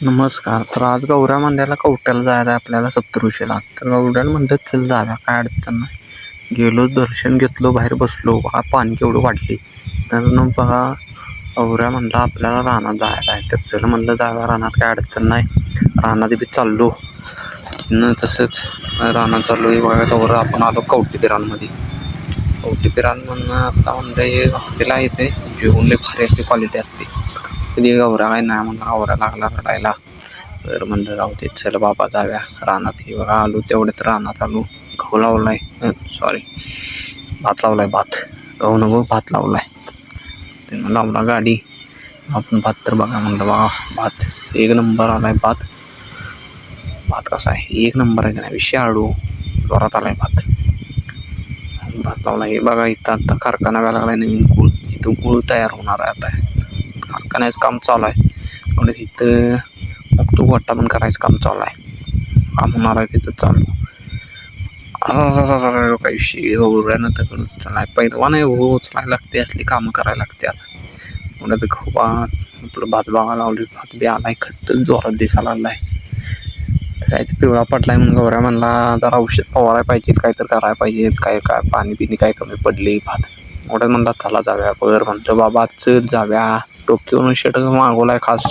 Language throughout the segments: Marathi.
नमस्कार. तर आज गौऱ्या मंड्याला कवट्याला जायला आहे आपल्याला सप्तऋषीला. तर गौऱ्याला म्हणलं चल जाव्या, काय अडचण नाही. गेलो, दर्शन घेतलो, बाहेर बसलो. बघा पाणी केवढं वाढली. तर मग बघा गौऱ्या म्हणला आपल्याला रानात जायला आहे. तर चल म्हणलं जाव्या रानात, काय अडचण नाही. रानात बी चाललो न तसंच रानात चाललो. हे बघा तर आपण आलो कवटीपिरांमध्ये. कवटीपिरान म्हणून आता म्हणलं हे हॉटेला येते, जेवण लई भारी असते, क्वालिटी असते. कधी गौऱ्या काय नाही म्हणलं, गौऱ्या लागला रडायला. तर म्हणलं राहू दे, चल बाबा जाव्या रानात. हे बघा आलो तेवढ्यात रानात आलो. गहू लावलाय, सॉरी भात लावलाय. गहू नको, भात लावलाय. त्यानं लावला गाडी. आपण भात तर बघा म्हणलं, बघा भात एक नंबर आलाय. भात कसा आहे, एक नंबर आहे की नाही, विषयाळू जोरात आलाय भात लावला. हे बघा इथं आता कारखाना व्हायला लागलाय, नवीन गुळ. इथं गुळ तयार होणार आहे. आता कारखान्याचं काम चालू आहे. म्हणजे इथं मग तो गोटा पण करायचं काम चालू आहे. काम होणार आहे तिथं चालू. काही विषय गौऱ्यानं तर चलाय पैलवान आहे हो, उचलायला लागते, असली कामं करायला लागतात. एवढं बी भात आपलं भात बघा लावली. भात बी आलाय, खट्ट जोरात दिसायला लागलाय. काय ते पिवळा पडलाय म्हणून गौऱ्या म्हणला जरा औषध फवारायला पाहिजे, काय तर करायला पाहिजे. काय पाणी बिनी काय कमी पडले भात. एवढं म्हणला चला जाव्या. बरं म्हणतो बाबा चल जाव्या. डोक्यावरून शर्ट मागवलाय खास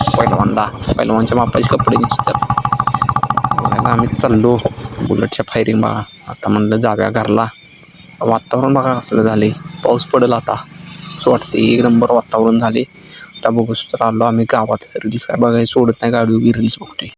पैलवानच्या मापाचे कपडे दिसतात. आम्ही चाललो बुलेटच्या फायरिंग बघा. आता म्हणलं जाव्या घरला. वातावरण बघा कसलं झाले, पाऊस पडेल आता असं वाटते. एक नंबर वातावरण झाले. आता बघूच तर आलो आम्ही गावात. रील्स काय बघायला सोडत नाही, गाडी उभी रील्स बघतोय.